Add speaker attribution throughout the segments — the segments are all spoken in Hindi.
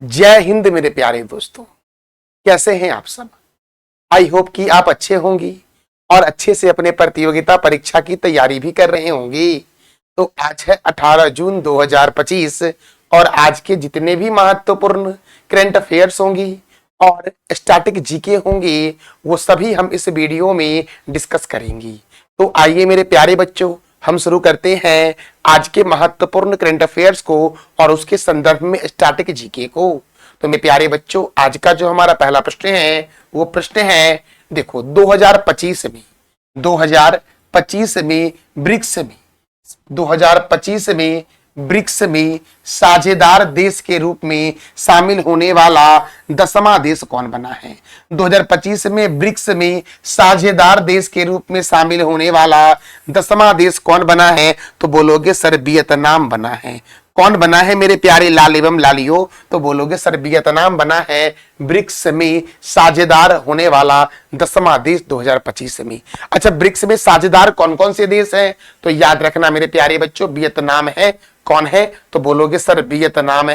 Speaker 1: जय हिंद मेरे प्यारे दोस्तों, कैसे हैं आप सब। आई होप कि आप अच्छे होंगी और अच्छे से अपने प्रतियोगिता परीक्षा की तैयारी भी कर रहे होंगी। तो आज है 18 जून 2025 और आज के जितने भी महत्वपूर्ण करंट अफेयर्स होंगी और स्टैटिक जीके होंगी वो सभी हम इस वीडियो में डिस्कस करेंगे। तो आइए मेरे प्यारे बच्चों, हम शुरू करते हैं आज के महत्वपूर्ण करंट अफेयर्स को और उसके संदर्भ में स्टैटिक जीके को। तो मेरे प्यारे बच्चों, आज का जो हमारा पहला प्रश्न है वो प्रश्न है, देखो 2025 में ब्रिक्स में साझेदार देश के रूप में शामिल होने वाला 10वां देश कौन बना है। 2025 में ब्रिक्स में साझेदार देश के रूप में शामिल होने वाला 10वां देश कौन बना है, तो बोलोगे सर वियतनाम बना है। कौन बना है मेरे प्यारे लाल एवं लालियो, तो बोलोगे सर वियतनाम बना है ब्रिक्स में साझेदार होने वाला 10वां देश 2025 में। अच्छा, ब्रिक्स में साझेदार कौन कौन से देश हैं, तो याद रखना मेरे प्यारे बच्चों, वियतनाम है। कौन है, तो बोलोगे सर वियतनाम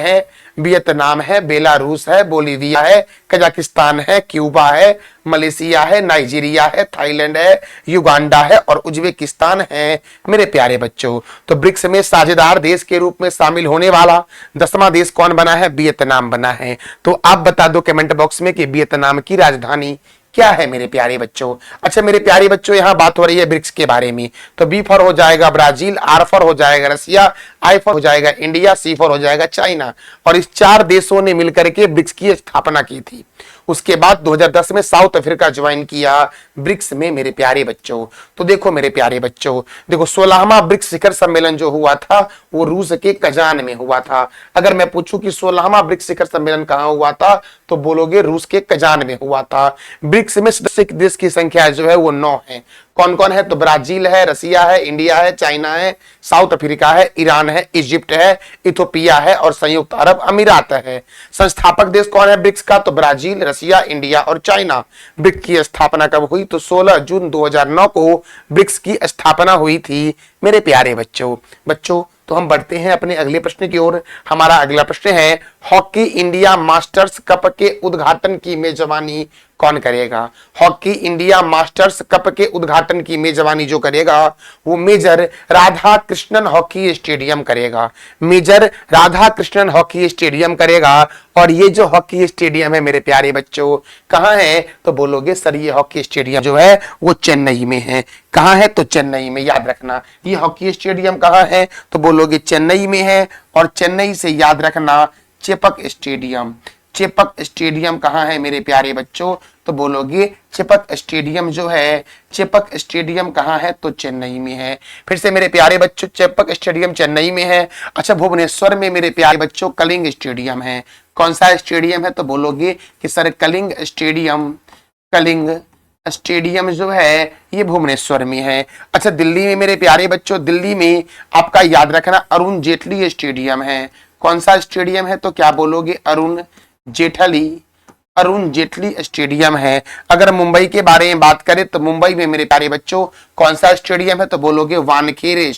Speaker 1: है, बेलारूस है, बोलीविया है, कजाकिस्तान है, क्यूबा है, मलेशिया है, नाइजीरिया है, थाईलैंड है, युगांडा है और उज्बेकिस्तान है मेरे प्यारे बच्चों। तो ब्रिक्स में साझेदार देश के रूप में शामिल होने वाला 10वां देश कौन बना है, वियतनाम बना है। तो आप बता दो कमेंट बॉक्स में कि वियतनाम की राजधानी क्या है मेरे प्यारे बच्चों। अच्छा मेरे प्यारे बच्चों, यहाँ बात हो रही है ब्रिक्स के बारे में, तो बी फॉर हो जाएगा ब्राजील, आर फॉर हो जाएगा रसिया, आई फॉर हो जाएगा इंडिया, सी फॉर हो जाएगा चाइना। और इस 4 देशों ने मिलकर के ब्रिक्स की स्थापना की थी। उसके बाद 2010 में साउथ अफ्रीका ज्वाइन किया ब्रिक्स में मेरे प्यारे बच्चों। तो देखो मेरे प्यारे बच्चों, देखो 16वां ब्रिक्स शिखर सम्मेलन जो हुआ था वो रूस के कजान में हुआ था। अगर मैं पूछूं कि 16वां ब्रिक्स शिखर सम्मेलन कहां हुआ था, तो बोलोगे रूस के कजान में हुआ था। ब्रिक्स में सदस्य देश की संख्या जो है वो 9 है। कौन कौन है, तो ब्राजील है, रसिया है, इंडिया है, चाइना है, साउथ अफ्रीका है, ईरान है, इजिप्ट है, इथोपिया है और संयुक्त अरब अमीरात है। संस्थापक देश कौन है ब्रिक्स का, तो ब्राजील, रसिया, इंडिया और चाइना। ब्रिक्स की स्थापना कब हुई, तो 16 जून 2009 को ब्रिक्स की स्थापना हुई थी मेरे प्यारे बच्चों। तो हम बढ़ते हैं अपने अगले प्रश्न की ओर। हमारा अगला प्रश्न है, हॉकी इंडिया मास्टर्स कप के उद्घाटन की मेजबानी कौन करेगा। हॉकी इंडिया मास्टर्स कप के उद्घाटन की मेजबानी जो करेगा वो major Radha Krishnan hockey stadium करेगा। Major Radha Krishnan hockey stadium करेगा। और ये जो हॉकी स्टेडियम है मेरे प्यारे बच्चों कहाँ है, तो बोलोगे सर ये हॉकी स्टेडियम जो है वो चेन्नई में है। कहाँ है, तो चेन्नई में। याद रखना ये हॉकी स्टेडियम कहाँ है, तो बोलोगे चेन्नई में है। और चेन्नई से याद रखना चेपक स्टेडियम कहाँ है मेरे प्यारे बच्चों, तो बोलोगे चेपक स्टेडियम जो है, चेपक स्टेडियम कहाँ है, तो चेन्नई में है। फिर से मेरे प्यारे बच्चों, चेपक स्टेडियम चेन्नई में है। अच्छा, भुवनेश्वर में मेरे प्यारे बच्चों कलिंग स्टेडियम है। कौन सा स्टेडियम है, तो बोलोगे कि सर कलिंग स्टेडियम जो है ये भुवनेश्वर में है। अच्छा, दिल्ली में मेरे प्यारे बच्चों, दिल्ली में आपका याद रखना अरुण जेटली स्टेडियम है। कौन सा स्टेडियम है, तो क्या बोलोगे अरुण जेटली स्टेडियम है। अगर मुंबई के बारे में बात करें तो मुंबई में मेरे प्यारे बच्चों कौन सा स्टेडियम है, तो बोलोगे वानखेड़े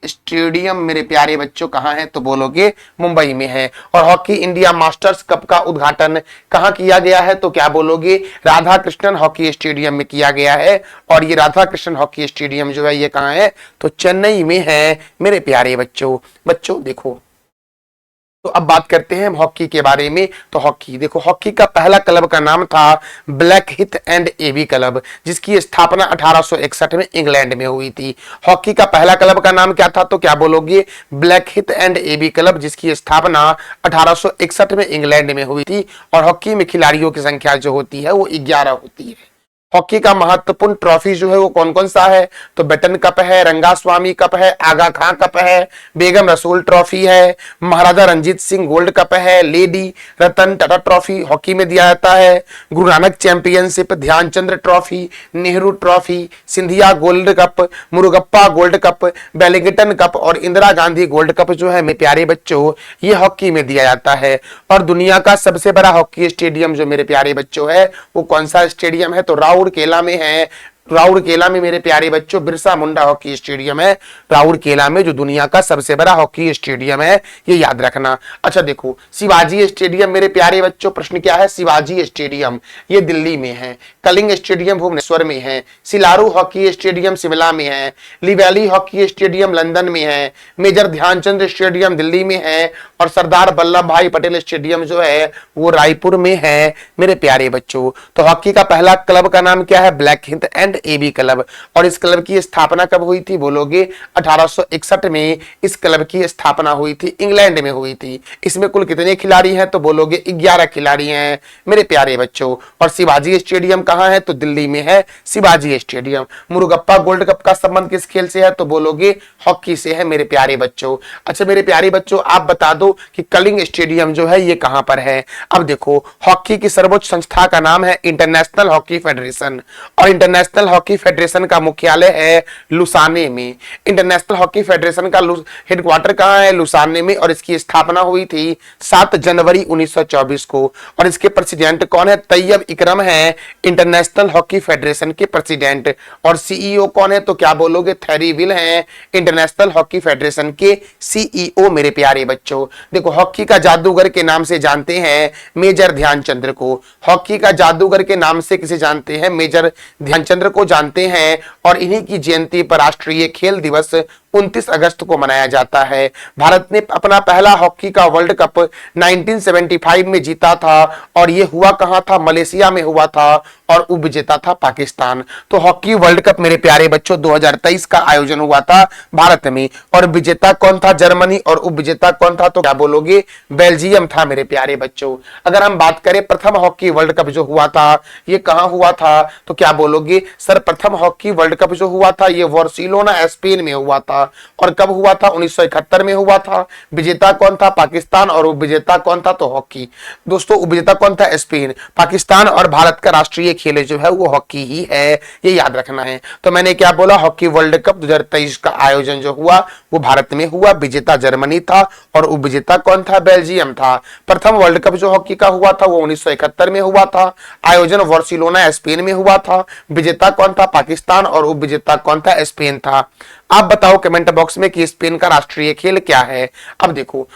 Speaker 1: स्टेडियम मेरे प्यारे बच्चों कहाँ है, तो बोलोगे मुंबई में है। और हॉकी इंडिया मास्टर्स कप का उद्घाटन कहाँ किया गया है, तो क्या बोलोगे राधा कृष्णन हॉकी स्टेडियम में किया गया है। और ये राधा कृष्णन हॉकी स्टेडियम जो है ये कहाँ है, तो चेन्नई में है मेरे प्यारे बच्चों। देखो, तो अब बात करते हैं हॉकी के बारे में। तो हॉकी देखो, हॉकी का पहला क्लब का नाम था ब्लैक हिथ एंड एबी क्लब, जिसकी स्थापना 1861 में इंग्लैंड में हुई थी। हॉकी का पहला क्लब का नाम क्या था, तो क्या बोलोगे ब्लैक हिथ एंड एबी क्लब, जिसकी स्थापना 1861 में इंग्लैंड में हुई थी। और हॉकी में खिलाड़ियों की संख्या जो होती है वो 11 होती है। हॉकी का महत्वपूर्ण ट्रॉफी जो है वो कौन कौन सा है, तो बेटन कप है, रंगास्वामी कप है, आगा खां कप है, बेगम रसूल ट्रॉफी है, महाराजा रंजीत सिंह गोल्ड कप है, lady Ratan Tata trophy hockey में दिया जाता है, Guru Nanak championship, Dhyanchand trophy, Nehru trophy, Scindia gold cup, Murugappa gold cup, Wellington cup और इंदिरा गांधी गोल्ड कप जो है मेरे प्यारे बच्चों ये हॉकी में दिया जाता है। और दुनिया का सबसे बड़ा हॉकी स्टेडियम जो मेरे प्यारे बच्चों है वो कौन सा स्टेडियम है, तो राउरकेला में है राउरकेला में मेरे प्यारे बच्चों बिरसा मुंडा हॉकी स्टेडियम है, राउरकेला में, जो दुनिया का सबसे बड़ा हॉकी स्टेडियम है, ये याद रखना। अच्छा देखो, शिवाजी स्टेडियम मेरे प्यारे बच्चों, प्रश्न क्या है, शिवाजी स्टेडियम ये दिल्ली में है, कलिंग स्टेडियम भुवनेश्वर में है, सिलारू हॉकी स्टेडियम शिमला में है, लिवैली हॉकी स्टेडियम लंदन में है, मेजर ध्यानचंद स्टेडियम दिल्ली में है, और सरदार वल्लभ भाई पटेल स्टेडियम जो है वो रायपुर में है मेरे प्यारे बच्चों। तो हॉकी का पहला क्लब का नाम क्या है, black Hind and AB club. और इस क्लब की स्थापना कब हुई थी, बोलोगे 1861 में इस क्लब की स्थापना हुई थी, इंग्लैंड में हुई थी। इसमें कुल कितने खिलाड़ी हैं, तो बोलोगे 11 खिलाड़ी हैं मेरे प्यारे बच्चों। और शिवाजी स्टेडियम कहां है, तो दिल्ली में है Shivaji stadium. Murugappa gold cup का संबंध किस खेल से है, तो बोलोगे हॉकी से है मेरे प्यारे बच्चों। अच्छा मेरे प्यारे बच्चों, आप बता दो कि कलिंग स्टेडियम जो है ये कहां पर है। अब देखो, हॉकी की सर्वोच्च संस्था का नाम है इंटरनेशनल हॉकी फेडरेशन, और इंटरनेशनल हॉकी फेडरेशन का मुख्यालय है लुसाने में। इंटरनेशनल हॉकी फेडरेशन का हेडक्वार्टर कहां है, लुसाने में, और इसकी स्थापना हुई थी 7 जनवरी 1924 को। और इसके प्रेसिडेंट कौन है, तैयब इकरम है इंटरनेशनल हॉकी फेडरेशन के प्रेसिडेंट। और सीईओ कौन है, तो क्या बोलोगे, थैरी विल है इंटरनेशनल हॉकी फेडरेशन के सीईओ मेरे प्यारे बच्चों। देखो, हॉकी का जादूगर के नाम से जानते हैं मेजर ध्यानचंद्र को, हॉकी का जादूगर के नाम से किसे जानते हैं, मेजर ध्यानचंद्र को जानते हैं। और इन्हीं की जयंती पर राष्ट्रीय खेल दिवस 29 अगस्त को मनाया जाता है। भारत ने अपना पहला हॉकी का वर्ल्ड कप 1975 में जीता था, और यह हुआ कहां था, मलेशिया में हुआ था, और उपविजेता था पाकिस्तान। तो हॉकी वर्ल्ड कप मेरे प्यारे बच्चों 2023 का आयोजन हुआ था भारत में, और विजेता कौन था, जर्मनी, और उपविजेता कौन था, तो क्या बोलोगे, बेल्जियम था मेरे प्यारे बच्चों। अगर हम बात करें प्रथम हॉकी वर्ल्ड कप जो हुआ था ये कहां हुआ था, तो क्या बोलोगे, सर प्रथम हॉकी वर्ल्ड कप जो हुआ था ये बार्सिलोना स्पेन में हुआ था। और कब हुआ था, 1971 में हुआ था। विजेता कौन था, पाकिस्तान, और उपविजेता कौन था, तो हॉकी। दोस्तों उपविजेता कौन था, स्पेन। पाकिस्तान और भारत का राष्ट्रीय खेल जो है वो हॉकी ही है, ये याद रखना है। तो मैंने क्या बोला, हॉकी वर्ल्ड कप 2023 का आयोजन जो हुआ वो भारत में हुआ, विजेता जर्मनी था, और उपविजेता कौन था, बेल्जियम था। प्रथम वर्ल्ड कप जो हॉकी का हुआ था वो 1971 में हुआ था, आयोजन बार्सिलोना स्पेन में हुआ था, विजेता कौन था, पाकिस्तान, और उपविजेता कौन था, स्पेन था। आप बताओ कमेंट बॉक्स में कि स्पेन का राष्ट्रीय खेल क्या है। अब देखो,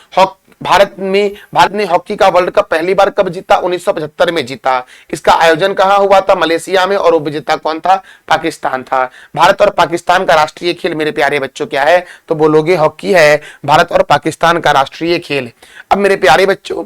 Speaker 1: भारत ने हॉकी का वर्ल्ड कप पहली बार कब जीता, 1975 में जीता। इसका आयोजन कहां हुआ था, मलेशिया में, और उपविजेता कौन था, पाकिस्तान था। भारत और पाकिस्तान का राष्ट्रीय खेल मेरे प्यारे बच्चों क्या है, तो बोलोगे हॉकी है, भारत और पाकिस्तान का राष्ट्रीय खेल। अब मेरे प्यारे बच्चों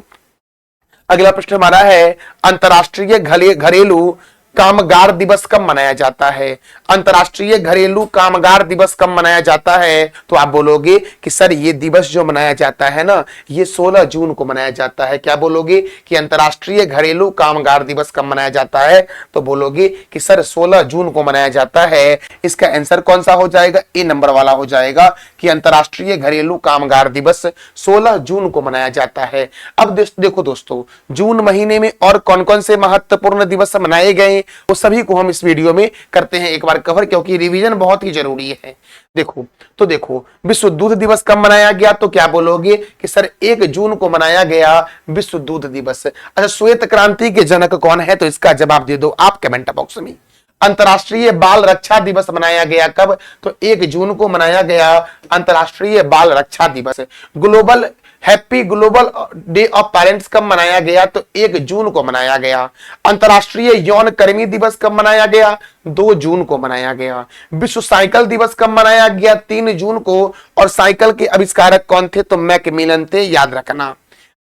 Speaker 1: अगला प्रश्न हमारा है, अंतरराष्ट्रीय घरेलू कामगार दिवस कब मनाया जाता है। अंतरराष्ट्रीय घरेलू कामगार दिवस कब मनाया जाता है, तो आप बोलोगे कि सर ये दिवस जो मनाया जाता है ना ये 16 जून को मनाया जाता है। क्या बोलोगे कि अंतरराष्ट्रीय घरेलू कामगार दिवस कब मनाया जाता है, तो बोलोगे कि सर 16 जून को मनाया जाता है। इसका आंसर कौन सा हो जाएगा, ए नंबर वाला हो जाएगा कि अंतरराष्ट्रीय घरेलू कामगार दिवस 16 जून को मनाया जाता है। अब देखो दोस्तों, जून महीने में और कौन कौन से महत्वपूर्ण दिवस मनाए गए वो सभी को हम इस वीडियो में करते हैं एक बार कवर, क्योंकि रिवीजन बहुत ही जरूरी है। देखो विश्व दूध दिवस कब मनाया गया, तो क्या बोलोगे कि सर 1 जून को मनाया गया विश्व दूध दिवस। अच्छा, श्वेत क्रांति के जनक कौन है, तो इसका जवाब दे दो आप कमेंट बॉक्स में। अंतरराष्ट्रीय बाल रक्षा दिवस मनाया गया कब, तो 1 जून को मनाया गया अंतरराष्ट्रीय बाल रक्षा दिवस। Happy global day of parents कब मनाया गया, तो 1 जून को मनाया गया। अंतरराष्ट्रीय यौन कर्मी दिवस कब मनाया गया, 2 जून को मनाया गया। विश्व साइकिल दिवस कब मनाया गया, 3 जून को। और साइकिल के आविष्कारक कौन थे, तो मैकमिलन थे, याद रखना।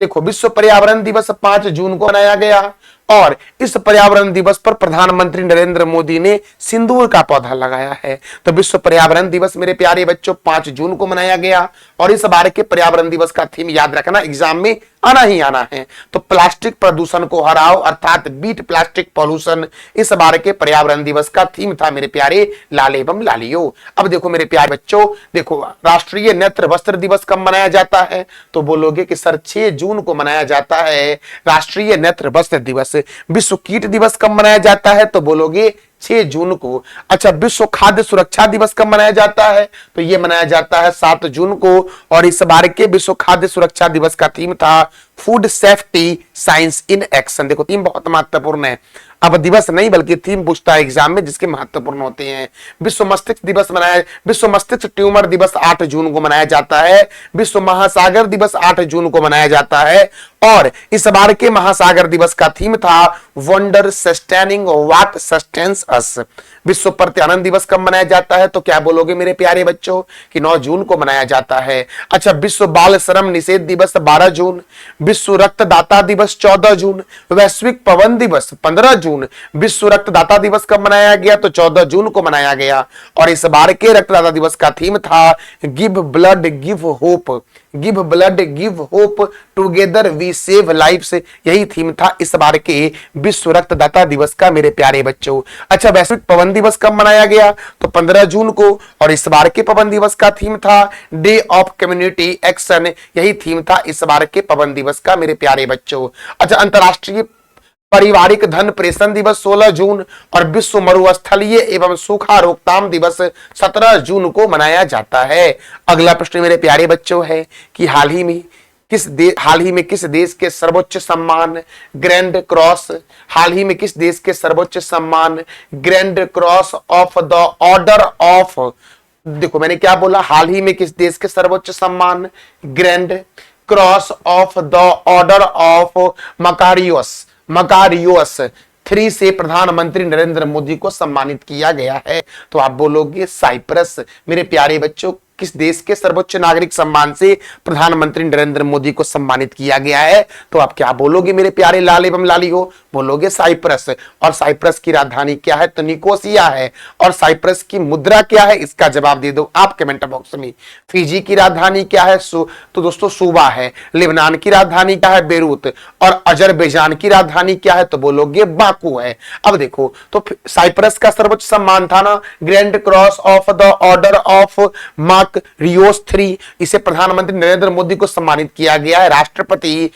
Speaker 1: देखो, विश्व पर्यावरण दिवस 5 जून को मनाया गया, और इस पर्यावरण दिवस पर प्रधानमंत्री नरेंद्र मोदी ने सिंदूर का पौधा लगाया है। तो विश्व पर्यावरण दिवस मेरे प्यारे बच्चों 5 जून को मनाया गया। और इस बार के पर्यावरण दिवस का थीम याद रखना, एग्जाम में आना ही आना है, तो प्लास्टिक प्रदूषण को हराओ, अर्थात बीट प्लास्टिक पॉल्यूशन इस बार के पर्यावरण दिवस का थीम था मेरे प्यारे लाल एवं लालियो। अब देखो मेरे प्यारे बच्चों, देखो राष्ट्रीय नेत्र वस्त्र दिवस कब मनाया जाता है, तो बोलोगे कि सर 6 जून को मनाया जाता है राष्ट्रीय नेत्र वस्त्र दिवस। विश्व कीट दिवस कब मनाया जाता है, तो बोलोगे 6 जून को। अच्छा, विश्व खाद्य सुरक्षा दिवस कब मनाया जाता है, तो यह मनाया जाता है 7 जून को। और इस बार के विश्व खाद्य सुरक्षा दिवस का थीम था food safety science in action. देखो थीम बहुत महत्वपूर्ण है। अब दिवस नहीं बल्कि थीम पूछता है एग्जाम में जिसके महत्वपूर्ण होते हैं। विश्व मस्तिष्क दिवस विश्व मस्तिष्क ट्यूमर दिवस 8 जून को मनाया जाता है। विश्व महासागर दिवस 8 जून को मनाया जाता है। और इस बार के महासागर दिवस का थीम था वंडर सस्टेनिंग व्हाट सस्टेन्स अस। विश्व प्रत्यानंद दिवस कब मनाया जाता है? तो क्या बोलोगे मेरे प्यारे बच्चों कि 9 जून को मनाया जाता है। अच्छा, विश्व बाल श्रम निषेध दिवस 12 जून, विश्व रक्तदाता दिवस 14 जून, वैश्विक पवन दिवस 15 जून। विश्व रक्तदाता दिवस कब मनाया गया? तो 14 जून को मनाया गया। और इस बार के रक्तदाता दिवस का थीम था give blood give hope, give blood give hope together we save lives. यही थीम था इस बार के विश्व रक्तदाता दिवस का मेरे प्यारे बच्चों। अच्छा, वैश्विक पवन दिवस कब मनाया गया? तो 15 जून को। और इस बार के पवन दिवस का थीम था डे ऑफ कम्युनिटी एक्शन। यही थीम था इस बार के पवन दिवस का मेरे प्यारे बच्चों। अच्छा, अंतरराष्ट्रीय पारिवारिक धन प्रेषण दिवस 16 जून और विश्व मरुस्थलीय एवं सूखा रोकथाम दिवस 17 जून को मनाया जाता है। अगला प्रश्न मेरे प्यारे बच्चों है कि हाल ही में किस देश के सर्वोच्च सम्मान ग्रैंड क्रॉस, हाल ही में किस देश के सर्वोच्च सम्मान grand cross of the order of, देखो मैंने क्या बोला, हाल ही में किस देश के सर्वोच्च सम्मान grand cross of the order of Makarios 3 से प्रधानमंत्री नरेंद्र मोदी को सम्मानित किया गया है? तो आप बोलोगे साइप्रस। मेरे प्यारे बच्चों, किस देश के सर्वोच्च नागरिक सम्मान से प्रधानमंत्री नरेंद्र मोदी को सम्मानित किया गया है? तो आप क्या बोलोगे मेरे प्यारे लाल एवं लाली हो? बोलोगे साइप्रस। और साइप्रस की राजधानी क्या है? तो निकोसिया है। और साइप्रस की मुद्रा क्या है? इसका जवाब दे दो आप कमेंट बॉक्स में। फिजी की राजधानी क्या है? तो दोस्तों सूबा है। लेबनान की राजधानी क्या है? बेरूत। और अजरबैजान की राजधानी क्या है? तो बोलोगे बाकू है। अब देखो, तो साइप्रस का सर्वोच्च सम्मान था ना grand cross of the order of Rios 3। इसे प्रधानमंत्री नरेंद्र मोदी को सम्मानित किया गया है राष्ट्रपति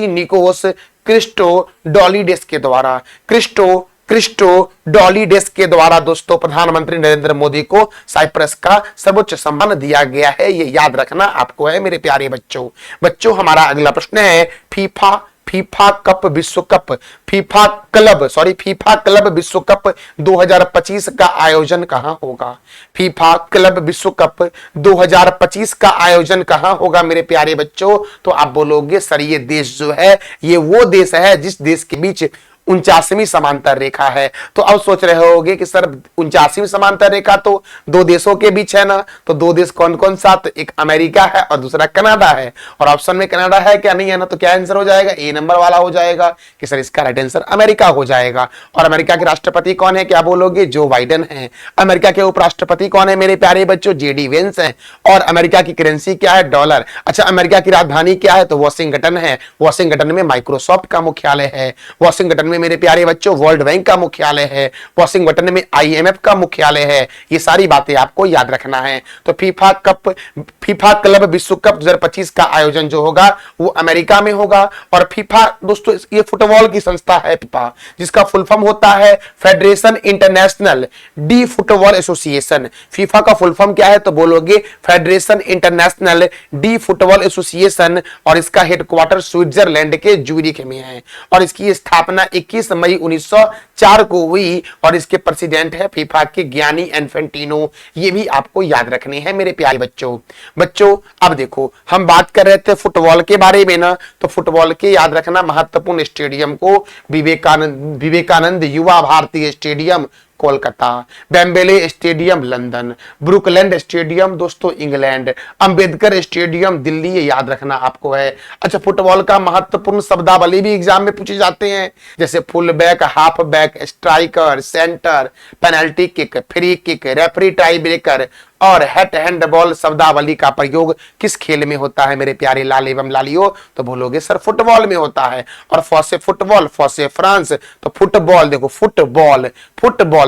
Speaker 1: निकोस क्रिस्टो डॉलिडेस के द्वारा। क्रिस्टो डॉलिडेस के द्वारा दोस्तों प्रधानमंत्री नरेंद्र मोदी को साइप्रस का सर्वोच्च सम्मान दिया गया है। ये याद रखना आपको है मेरे प्यारे बच्चों। हमारा अगला प्रश्न है फीफा क्लब विश्व कप 2025 का आयोजन कहां होगा? फीफा क्लब विश्व कप 2025 का आयोजन कहां होगा मेरे प्यारे बच्चों? तो आप बोलोगे सर ये देश जो है ये वो देश है जिस देश के बीच 49वीं समांतर रेखा है। तो अब सोच रहे होगे कि सर 49वीं समांतर रेखा तो 2 देशों के बीच है ना, तो 2 देश कौन कौन सा? तो एक अमेरिका है और दूसरा कनाडा है। और ऑप्शन में कनाडा है क्या? नहीं है ना। तो क्या आंसर हो जाएगा? ए नंबर वाला हो जाएगा कि सर इसका राइट आंसर अमेरिका हो जाएगा। और अमेरिका के राष्ट्रपति कौन है? क्या बोलोगे? जो बाइडेन है। अमेरिका के उपराष्ट्रपति कौन है मेरे प्यारे बच्चों? जेडी वेंस है। और अमेरिका की करेंसी क्या है? डॉलर। अच्छा, अमेरिका की राजधानी क्या है? तो वॉशिंगटन है। वॉशिंगटन में माइक्रोसॉफ्ट का मुख्यालय है। वॉशिंगटन में मेरे प्यारे बच्चों वर्ल्ड बैंक का मुख्यालय है। वॉशिंगटन में आईएमएफ का मुख्यालय है। ये सारी बातें आपको याद रखना है। तो फीफा क्लब विश्व कप 2025 का आयोजन जो होगा वो अमेरिका में होगा। और फीफा दोस्तों ये फुटबॉल की संस्था है फीफा, जिसका फुल फॉर्म होता है federation international D football association. FIFA का फुल फॉर्म क्या है? तो बोलोगे federation international D football association. और इसका हेडक्वार्टर स्विट्जरलैंड के ज्यूरिख में है। और इसकी स्थापना 21 मई 1904 को हुई। और इसके प्रेसिडेंट है फीफा के गियानी इन्फेंटिनो। ये भी आपको याद रखने हैं मेरे प्यारे बच्चों। अब देखो हम बात कर रहे थे फुटबॉल के बारे में ना, तो फुटबॉल के याद रखना महत्वपूर्ण स्टेडियम को Vivekananda Yuva Bharati stadium Kolkata, Wembley stadium London, Brookland stadium दोस्तों इंग्लैंड, अंबेडकर स्टेडियम दिल्ली, ये याद रखना आपको है। अच्छा, फुटबॉल का महत्वपूर्ण शब्दावली भी एग्जाम में पूछे जाते हैं, जैसे full back, half back, striker, centre, penalty kick, free kick, referee, tie breaker और हेड हैंडबॉल शब्दावली का प्रयोग किस खेल में होता है मेरे प्यारे लाल एवं लालियों? तो बोलोगे सर फुटबॉल में होता है। और फॉसे फुटबॉल, फॉसे फ्रांस, तो फुटबॉल देखो फुटबॉल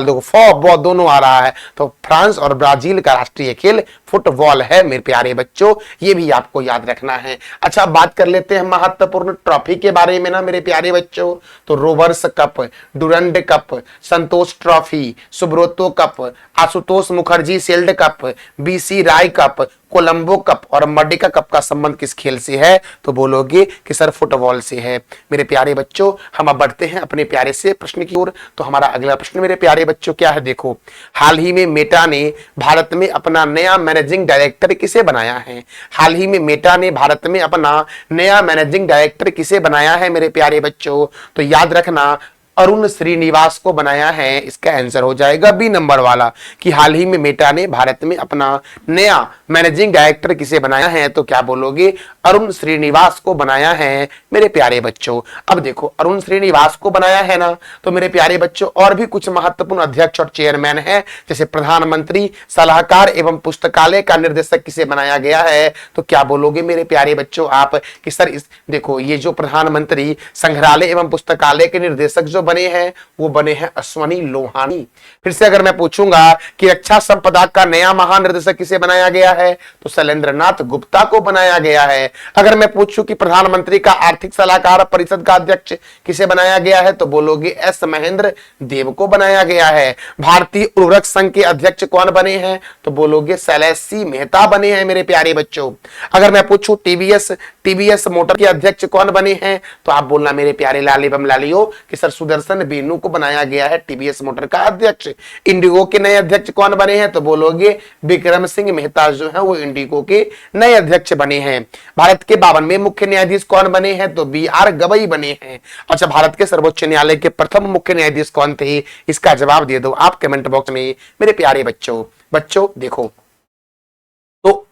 Speaker 1: देखो फॉ दोनों आ रहा है, तो फ्रांस और ब्राजील का राष्ट्रीय खेल फुटबॉल है मेरे प्यारे बच्चों। ये भी आपको याद रखना है। अच्छा, बात कर लेते हैं महत्वपूर्ण ट्रॉफी के बारे में ना मेरे प्यारे बच्चों। तो Rovers cup, Durand cup, Santosh trophy, Subroto cup, Ashutosh Mukherjee shield cup, B C Roy cup, Colombo cup और मर्डिका कप का संबंध किस खेल से है? तो बोलोगे कि सर फुटबॉल से है। मेरे प्यारे बच्चों, हम अब बढ़ते हैं अपने प्यारे से प्रश्न की ओर। तो हमारा अगला प्रश्न मेरे प्यारे बच्चों क्या है? देखो, हाल ही में मेटा ने भारत में अपना नया मैनेजिंग डायरेक्टर किसे बनाया है? हाल ही में मेटा ने भारत में अपना नया मैनेजिंग डायरेक्टर किसे बनाया है मेरे प्यारे बच्चों? तो याद रखना, अरुण श्रीनिवास को बनाया है। इसका आंसर हो जाएगा बी नंबर वाला, कि हाल ही में मेटा ने भारत में अपना नया मैनेजिंग डायरेक्टर किसे बनाया है? तो क्या बोलोगे? अरुण श्रीनिवास को बनाया है मेरे प्यारे बच्चों। अब देखो, अरुण श्रीनिवास को बनाया है ना, तो मेरे प्यारे बच्चों और भी कुछ महत्वपूर्ण अध्यक्ष और चेयरमैन है, जैसे प्रधानमंत्री सलाहकार एवं पुस्तकालय का निर्देशक किसे बनाया गया है? तो क्या बोलोगे मेरे प्यारे बच्चों आप कि सर इस देखो, ये जो प्रधानमंत्री संग्रहालय एवं पुस्तकालय के निर्देशक जो बने हैं वो बने हैं अश्वनी लोहानी। फिर से अगर मैं पूछूंगा कि रक्षा संपदा का नया महानिर्देशक किसे बनाया गया है? तो शैलेंद्रनाथ गुप्ता को बनाया गया है। अगर मैं पूछूं कि प्रधानमंत्री का आर्थिक सलाहकार परिषद का अध्यक्ष किसे बनाया गया है? तो बोलोगे एस महेंद्र देव को बनाया गया है। भारतीय उर्वरक संघ के अध्यक्ष कौन बने हैं? तो बोलोगे शैलेश सी मेहता बने हैं मेरे प्यारे बच्चों। अगर मैं पूछूं टीवीएस मोटर के अध्यक्ष कौन बने हैं? तो आप बोलना मेरे प्यारे लाली बम लालियो कि सर सुदर्शन बेनू को बनाया गया है टीवीएस मोटर का अध्यक्ष। इंडिगो के नए अध्यक्ष कौन बने हैं? तो बोलोगे विक्रम सिंह मेहता जो है वो इंडिगो के नए अध्यक्ष बने हैं। भारत के 52वें मुख्य न्यायाधीश कौन बने हैं? तो बी.आर. गवई बने हैं। अच्छा, भारत के सर्वोच्च न्यायालय के प्रथम मुख्य न्यायाधीश कौन थे? इसका जवाब दे दो आप कमेंट बॉक्स में मेरे प्यारे बच्चों देखो, तो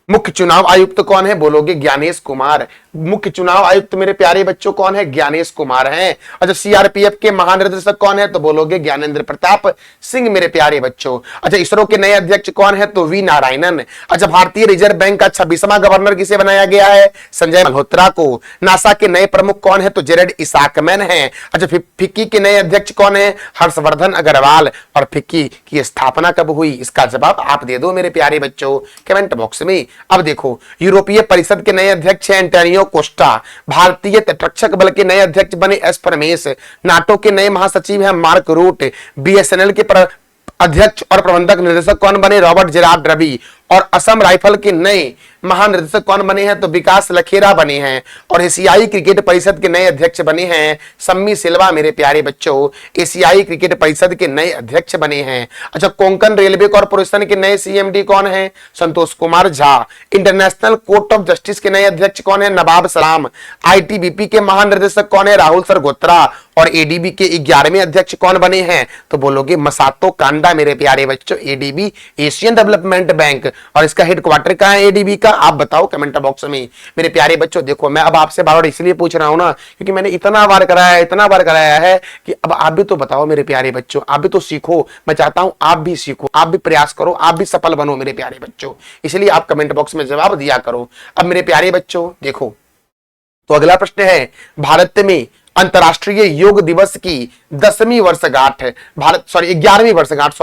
Speaker 1: मुख्य चुनाव आयुक्त कौन है? बोलोगे ज्ञानेश कुमार। मुख्य चुनाव आयुक्त मेरे प्यारे बच्चों कौन है? ज्ञानेश कुमार हैं। अच्छा, सीआरपीएफ के महानिदेशक कौन है? तो बोलोगे ज्ञानेंद्र प्रताप सिंह मेरे प्यारे बच्चों। अच्छा, इसरो के नए अध्यक्ष कौन है? तो वी नारायणन। अच्छा, भारतीय रिजर्व बैंक का 26वां गवर्नर किसे बनाया गया है? संजय मल्होत्रा को। नासा के नए प्रमुख कौन है? तो जेरेड इसाकमैन है। अच्छा, फिक्की के नए अध्यक्ष कौन है? हर्षवर्धन अग्रवाल। और फिक्की की स्थापना कब हुई? इसका जवाब आप दे दो मेरे प्यारे बच्चों कमेंट बॉक्स में। अब देखो, यूरोपीय परिषद के नए अध्यक्ष हैं एंटोनियो कोस्टा। भारतीय तटरक्षक बल के नए अध्यक्ष बने एस परमेश। नाटो के नए महासचिव हैं मार्क रूट। बीएसएनएल के अध्यक्ष और प्रबंधक निर्देशक कौन बने? रॉबर्ट जेरार्ड रवि। और असम राइफल के नए महानिदेशक कौन बने हैं? तो विकास लखेरा बने हैं। और एशियाई क्रिकेट परिषद के नए अध्यक्ष बने हैं सम्मी सिल्वा मेरे प्यारे बच्चों। एशियाई क्रिकेट परिषद के नए अध्यक्ष बने हैं। अच्छा, कोंकण रेलवे कॉर्पोरेशन के नए सीएमडी कौन है? Santosh Kumar Jha. International Court of Justice के नए अध्यक्ष कौन है? नवाब सलाम। आईटीबीपी के महानिदेशक कौन है? राहुल सरगोत्रा। और एडीबी के 11वें अध्यक्ष कौन बने हैं? तो बोलोगे मसातो कांडा मेरे प्यारे बच्चों। ADB Asian development bank. और इसका हेडक्वार्टर कहां है एडीबी का? आप बताओ कमेंट बॉक्स में मेरे प्यारे बच्चों। देखो, मैं अब आपसे बार बार इसलिए पूछ रहा हूं ना, क्योंकि मैंने इतना बार कराया है कि अब आप भी तो बताओ मेरे प्यारे बच्चों, आप भी तो सीखो। मैं चाहता हूं आप भी सीखो, आप भी प्रयास करो, आप भी सफल बनो मेरे प्यारे बच्चों। इसलिए आप कमेंट बॉक्स में जवाब दिया करो। अब मेरे प्यारे बच्चों देखो, तो अगला प्रश्न है, भारत में अंतर्राष्ट्रीय योग दिवस की 11वीं वर्षगांठ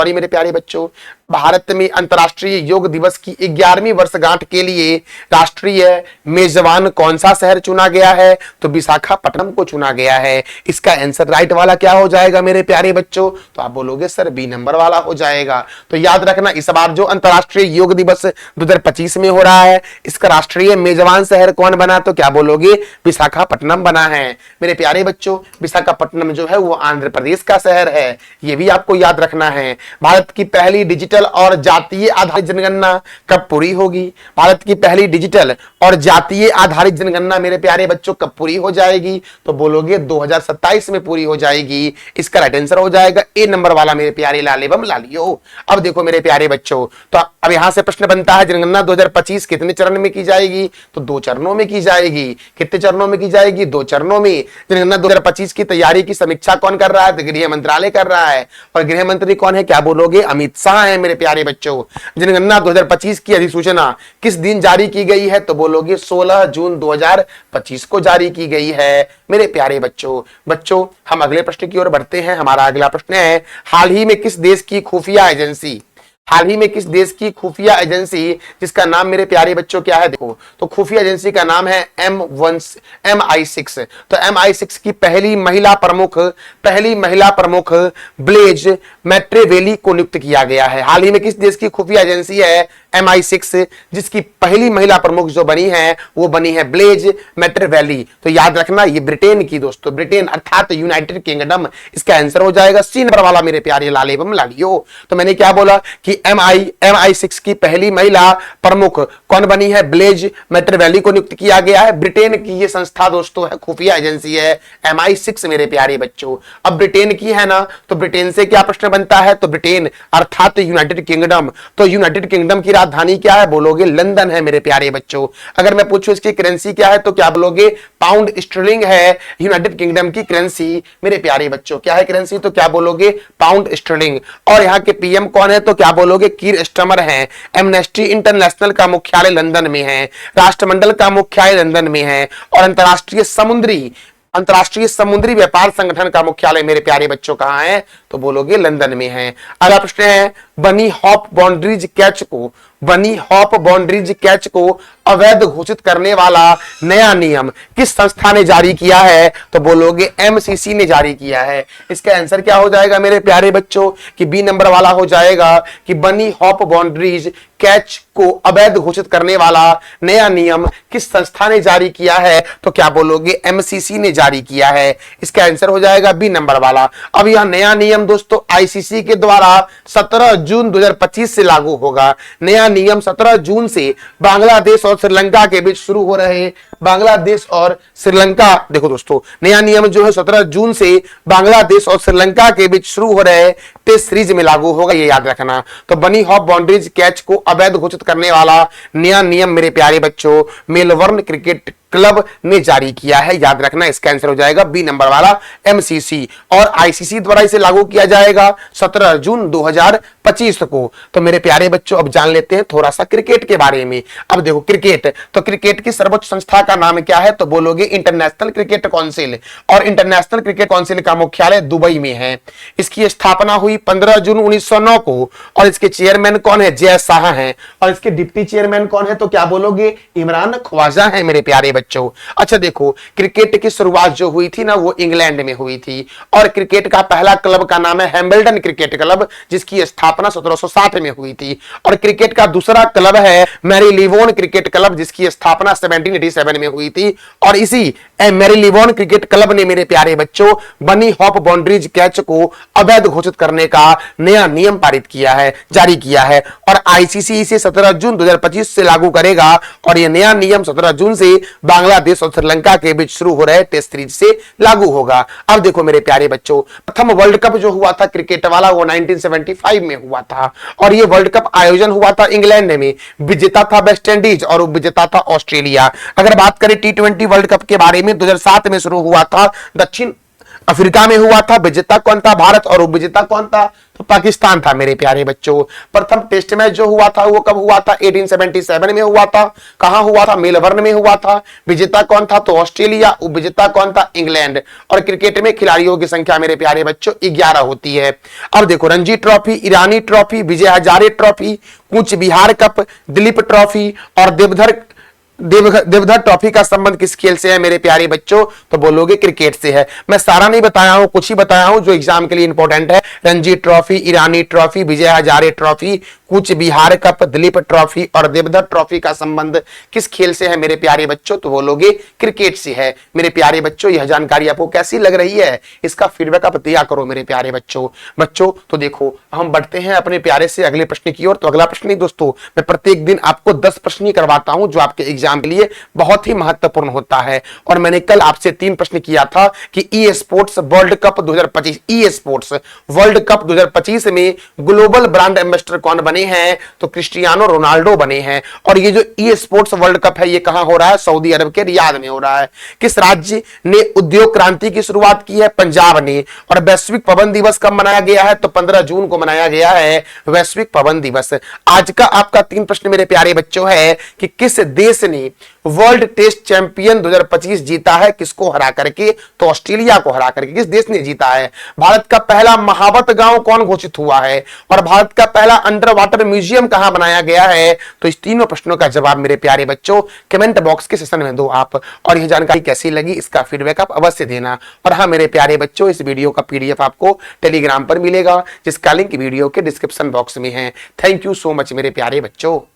Speaker 1: मेरे प्यारे बच्चों। भारत में अंतर्राष्ट्रीय योग दिवस की 11वीं वर्षगांठ के लिए राष्ट्रीय मेजबान कौन सा शहर चुना गया है? तो विशाखापट्टनम को चुना गया है। इसका आंसर राइट वाला क्या हो जाएगा मेरे प्यारे बच्चों? तो आप बोलोगे सर बी नंबर वाला हो जाएगा। तो याद रखना, इस बार जो अंतर्राष्ट्रीय योग दिवस 2025 में हो रहा है, इसका राष्ट्रीय मेजबान शहर कौन बना? तो क्या बोलोगे? विशाखापट्टनम बना है मेरे प्यारे बच्चों। विशाखापट्टनम जो है वो आंध्र प्रदेश का शहर है, ये भी आपको याद रखना है। भारत की पहली डिजिटल और जातीय आधारित जनगणना कब पूरी होगी? भारत की पहली डिजिटल और जातीय आधारित जनगणना मेरे प्यारे बच्चों कब पूरी हो जाएगी? तो बोलोगे 2027 में पूरी हो जाएगी। इसका राइट आंसर हो जाएगा ए नंबर वाला मेरे प्यारे लाले बम लालियो। अब देखो मेरे प्यारे बच्चों, तो अब यहां से प्रश्न बनता है, जनगणना 2025 कितने चरण में की जाएगी? तो 2 चरणों में की जाएगी। कितने चरणों में की जाएगी? 2 चरणों में। जनगणना 2025 की तैयारी की समीक्षा कौन कर रहा है? तो गृह मंत्रालय कर रहा है। और गृह मंत्री कौन है? क्या बोलोगे? अमित शाह है मेरे प्यारे बच्चों। जनगणना 2025 की अधिसूचना किस दिन जारी की गई है? तो बोलोगे 16 जून 2025 को जारी की गई है मेरे प्यारे बच्चों। हम अगले प्रश्न की ओर बढ़ते हैं। हमारा अगला प्रश्न है, हाल ही में किस देश की खुफिया एजेंसी हाल ही में किस देश की खुफिया एजेंसी, जिसका नाम मेरे प्यारे बच्चों क्या है, देखो तो खुफिया एजेंसी का नाम है MI6। तो MI6 की पहली महिला प्रमुख ब्लेज मैट्रेवेली को नियुक्त किया गया है। हाल ही में किस देश की खुफिया एजेंसी है MI6, जिसकी पहली महिला प्रमुख जो बनी है वो बनी है ब्लेज मैट्रेवेली। तो याद रखना ये ब्रिटेन की, दोस्तों ब्रिटेन अर्थात यूनाइटेड किंगडम, इसका आंसर हो जाएगा सी नंबर वाला मेरे प्यारे लाल एवं लालियो। तो मैंने क्या बोला कि MI6 की पहली महिला प्रमुख कौन बनी है, ब्लेज मैट्रेवेली को नियुक्त किया गया है। ब्रिटेन की ये संस्था दोस्तों है, खुफिया एजेंसी है MI6 मेरे प्यारे बच्चों। अब ब्रिटेन की है ना, तो ब्रिटेन से क्या प्रश्न बनता है, तो ब्रिटेन अर्थात यूनाइटेड किंगडम, तो यूनाइटेड किंगडम की राजधानी क्या है, बोलोगे लंदन है मेरे प्यारे बच्चों। अगर मैं पूछूं इसकी करेंसी क्या है, तो क्या बोलोगे पाउंड स्टर्लिंग है यूनाइटेड किंगडम की करेंसी मेरे प्यारे बच्चों। क्या है करेंसी, तो क्या बोलोगे पाउंड स्टर्लिंग। और यहाँ के पीएम कौन है, तो क्या बोलोगे कीर स्टारमर है। एमनेस्टी इंटरनेशनल का मुख्यालय लंदन में है, राष्ट्रमंडल का मुख्यालय लंदन में है, और अंतरराष्ट्रीय समुद्री व्यापार संगठन का मुख्यालय मेरे प्यारे बच्चों कहां है, तो बोलोगे लंदन में है। अगला प्रश्न है बनी हॉप बाउंड्रीज कैच को अवैध घोषित करने वाला नया नियम किस संस्था ने जारी किया है, तो बोलोगे MCC ने जारी किया है। इसका आंसर क्या हो जाएगा मेरे प्यारे बच्चों, कि बी नंबर वाला हो जाएगा कि बनी हॉप बाउंड्रीज कैच को अवैध घोषित करने वाला नया नियम किस संस्था ने जारी किया है, तो क्या बोलोगे MCC ने जारी किया है। इसका आंसर हो जाएगा बी नंबर वाला। अब यह नया नियम दोस्तों ICC के द्वारा 17 जून 2025 से लागू होगा। नया नियम 17 जून से बांग्लादेश और श्रीलंका के बीच शुरू हो रहे, बांग्लादेश और श्रीलंका, देखो दोस्तों नया नियम जो है 17 जून से बांग्लादेश और श्रीलंका के बीच शुरू हो रहे टेस्ट सीरीज में लागू होगा, ये याद रखना। तो बनी हॉप बाउंड्रीज कैच को अवैध घोषित करने वाला नया नियम मेरे प्यारे बच्चों मेलबर्न क्रिकेट क्लब ने जारी किया है, याद रखना। इसका आंसर हो जाएगा बी नंबर वाला MCC, और ICC द्वारा इसे लागू किया जाएगा 17 जून 2025 को। तो मेरे प्यारे बच्चों अब जान लेते हैं थोड़ा सा क्रिकेट के बारे में। अब देखो क्रिकेट, तो क्रिकेट की सर्वोच्च संस्था का नाम क्या है, तो बोलोगे इंटरनेशनल क्रिकेट काउंसिल, और इंटरनेशनल क्रिकेट काउंसिल का मुख्यालय दुबई में है। इसकी स्थापना हुई 15 जून 1909 को, और इसके चेयरमैन कौन है, जय शाह हैं, और इसके डिप्टी चेयरमैन कौन है, तो क्या बोलोगे इमरान ख्वाजा है मेरे प्यारे बच्चों। अच्छा देखो क्रिकेट की शुरुआत जो हुई थी ना वो इंग्लैंड में हुई थी, और क्रिकेट का पहला क्लब का नाम है हैम्बल्डन क्रिकेट क्लब, जिसकी स्थापना 1760 में हुई थी। और क्रिकेट का दूसरा क्लब है मैरीलिबोन क्रिकेट क्लब, जिसकी स्थापना 1787 में हुई थी। और इसी मैरीलिबोन क्रिकेट क्लब ने मेरे प्यारे बच्चों बनी हॉप बाउंड्रीज कैच को अवैध घोषित करने का नया नियम पारित किया है, जारी किया है, और ICC इसे 17 जून 2025 से लागू करेगा। और यह नया नियम 17 जून से बांग्लादेश और श्रीलंका के बीच शुरू हो रहे टेस्ट सीरीज से लागू होगा। अब देखो मेरे प्यारे बच्चों प्रथम वर्ल्ड कप जो हुआ था क्रिकेट वाला वो 1975 में हुआ था, और ये वर्ल्ड कप आयोजन हुआ था इंग्लैंड में। विजेता था वेस्ट इंडीज और विजेता था ऑस्ट्रेलिया। अगर बात करें T20 वर्ल्ड कप के बारे में 2007 में शुरू हुआ था, दक्षिण अफ्रीका में हुआ था। विजेता कौन था, भारत, और उपविजेता कौन था, तो पाकिस्तान था मेरे प्यारे बच्चों। प्रथम टेस्ट मैच जो हुआ था वो कब हुआ था, 1877 में हुआ था। कहां हुआ था, मेलबर्न में हुआ था। विजेता कौन था, तो ऑस्ट्रेलिया। उपविजेता कौन था, इंग्लैंड। और क्रिकेट में खिलाड़ियों की संख्या मेरे प्यारे बच्चों 11 होती है। अब देखो रणजी ट्रॉफी, ईरानी trophy, Vijay Hazare trophy, Cooch Behar cup, Dilip trophy और देवधर ट्रॉफी का संबंध किस खेल से है मेरे प्यारे बच्चों, तो बोलोगे क्रिकेट से है। मैं सारा नहीं बताया हूं, कुछ ही बताया हूं जो एग्जाम के लिए इंपॉर्टेंट है। रणजी ट्रॉफी, ईरानी trophy, Vijay Hazare trophy, Cooch Behar cup, Dilip trophy और देवधर ट्रॉफी का संबंध किस खेल से है मेरे प्यारे बच्चों, तो बोलोगे क्रिकेट से है। मेरे प्यारे बच्चों यह जानकारी आपको कैसी लग रही है, इसका फीडबैक आप दिया करो मेरे प्यारे बच्चों। तो देखो हम बढ़ते हैं अपने प्यारे से अगले प्रश्न की ओर। तो अगला प्रश्न ही दोस्तों मैं प्रत्येक दिन आपको 10 प्रश्न करवाता हूं जो आपके एग्जाम के लिए बहुत ही महत्वपूर्ण होता है। और मैंने कल आपसे 3 प्रश्न किया था कि e sports world cup 2025, e sports world cup 2025 में ग्लोबल ब्रांड एम्बेसडर कौन बने हैं, तो क्रिस्टियानो रोनाल्डो बने हैं। और ये जो ई स्पोर्ट्स वर्ल्ड कप है ये कहां हो रहा है, सऊदी अरब के रियाद में हो रहा है। किस राज्य ने उद्योग क्रांति की शुरुआत की है, पंजाब ने। और वैश्विक पवन दिवस कब मनाया गया है, तो 15 जून को मनाया गया है वैश्विक पवन दिवस। आज का आपका 3 प्रश्न मेरे प्यारे बच्चों है कि किस देश ने वर्ल्ड टेस्ट चैंपियन 2025 जीता है, किसको हरा करके? तो ऑस्ट्रेलिया को हरा करके। किस देश ने जीता है? भारत का पहला महावत गांव कौन घोषित हुआ है? और भारत का पहला अंडर वाटर म्यूजियम कहां बनाया गया है? तो इस तीनों प्रश्नों का जवाब मेरे प्यारे बच्चों कमेंट बॉक्स के सेक्शन में दो आप। और यह जानकारी कैसी लगी इसका फीडबैक आप अवश्य देना। और हाँ मेरे प्यारे बच्चों, इस वीडियो का पीडीएफ आपको टेलीग्राम पर मिलेगा, जिसका लिंक वीडियो के डिस्क्रिप्शन बॉक्स में है। थैंक यू सो मच मेरे प्यारे बच्चों।